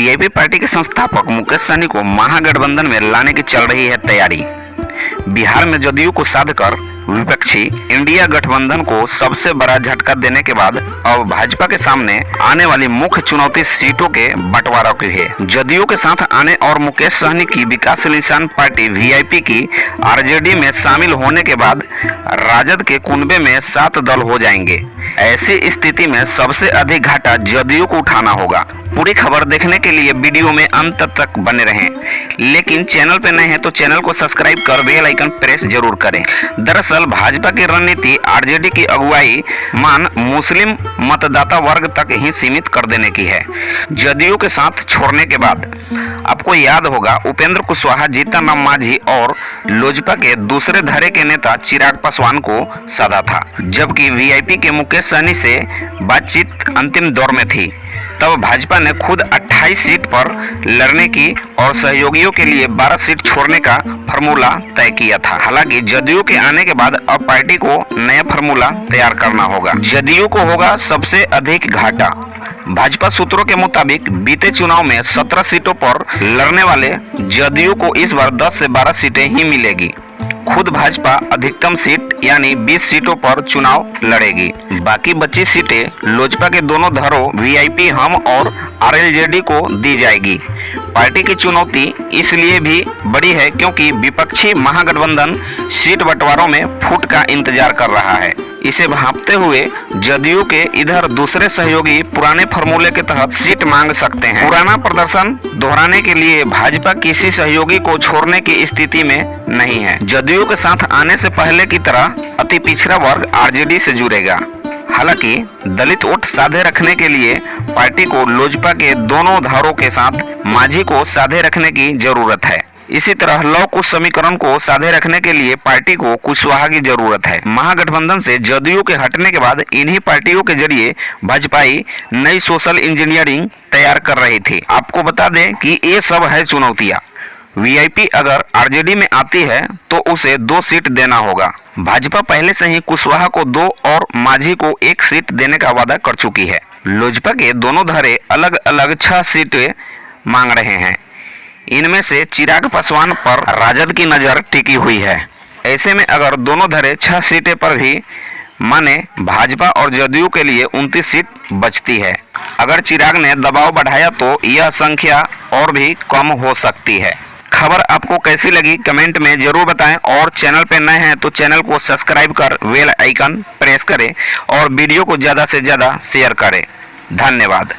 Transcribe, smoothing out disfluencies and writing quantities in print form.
VIP party के संस्थापक मुकेश सहनी को महागठबंधन में लाने की चल रही है तैयारी। बिहार में जदयू को साध कर विपक्षी इंडिया गठबंधन को सबसे बड़ा झटका देने के बाद अब भाजपा के सामने आने वाली मुख्य चुनौती सीटों के बंटवारा की है। जदयू के साथ आने और मुकेश सहनी की विकासशील इंसान पार्टी वीआईपी की आरजेडी में शामिल होने के बाद राजद के कुनबे में 7 दल हो जाएंगे। ऐसी स्थिति में सबसे अधिक घाटा जदयू को उठाना होगा। पूरी खबर देखने के लिए वीडियो में अंत तक बने रहें। लेकिन चैनल पे नए हैं तो चैनल को सब्सक्राइब कर बेल आइकन प्रेस जरूर करें। दरअसल भाजपा की रणनीति आरजेडी की अगुवाई मान मुस्लिम मतदाता वर्ग तक ही सीमित कर देने की है। जदयू के साथ छोड़ने के बाद आपको याद होगा उपेंद्र कुशवाहा, जीतन राम मांझी और लोजपा के दूसरे धड़े के नेता चिराग पासवान को साधा था, जबकि वीआईपी के मुकेश सहनी से बातचीत अंतिम दौर में थी। तब भाजपा ने खुद 28 सीट पर लड़ने की और सहयोगियों के लिए 12 सीट छोड़ने का फार्मूला तय किया था। हालांकि जदयू के आने के बाद अब पार्टी को नया फार्मूला तैयार करना होगा। जदयू को होगा सबसे अधिक घाटा। भाजपा सूत्रों के मुताबिक बीते चुनाव में 17 सीटों पर लड़ने वाले जदयू को इस बार 10 से 12 सीटें ही मिलेगी। खुद भाजपा अधिकतम सीट यानी 20 सीटों पर चुनाव लड़ेगी। बाकी बची सीटें लोजपा के दोनों धड़ों वीआईपी, हम और आरएलजेडी को दी जाएगी। पार्टी की चुनौती इसलिए भी बड़ी है क्योंकि विपक्षी महागठबंधन सीट बंटवारों में फूट का इंतजार कर रहा है। इसे भांपते हुए जदयू के इधर दूसरे सहयोगी पुराने फार्मूले के तहत सीट मांग सकते हैं। पुराना प्रदर्शन दोहराने के लिए भाजपा किसी सहयोगी को छोड़ने की स्थिति में नहीं है। जदयू के साथ आने से पहले की तरह अति पिछड़ा वर्ग आरजेडी से जुड़ेगा। हालांकि दलित वोट साधे रखने के लिए पार्टी को लोजपा के दोनों धारों के साथ मांझी को साधे रखने की जरूरत है। इसी तरह लव कुश समीकरण को साधे रखने के लिए पार्टी को कुशवाहा की जरूरत है। महागठबंधन से जदयू के हटने के बाद इन्हीं पार्टियों के जरिए भाजपाई नई सोशल इंजीनियरिंग तैयार कर रही थी। आपको बता दें कि ये सब है चुनौतियां। वीआईपी अगर आरजेडी में आती है तो उसे 2 सीट देना होगा। भाजपा पहले से ही कुशवाहा को 2 और मांझी को 1 सीट देने का वादा कर चुकी है। लोजपा के दोनों धड़े अलग अलग 6 सीटें मांग रहे हैं। इनमें से चिराग पासवान पर राजद की नजर टिकी हुई है। ऐसे में अगर दोनों धड़े 6 सीटें पर भी माने भाजपा और जदयू के लिए 29 सीट बचती है। अगर चिराग ने दबाव बढ़ाया तो यह संख्या और भी कम हो सकती है। खबर आपको कैसी लगी कमेंट में जरूर बताएं और चैनल पे नए हैं तो चैनल को सब्सक्राइब कर बेल आइकन प्रेस करें और वीडियो को ज़्यादा से ज़्यादा शेयर करें। धन्यवाद।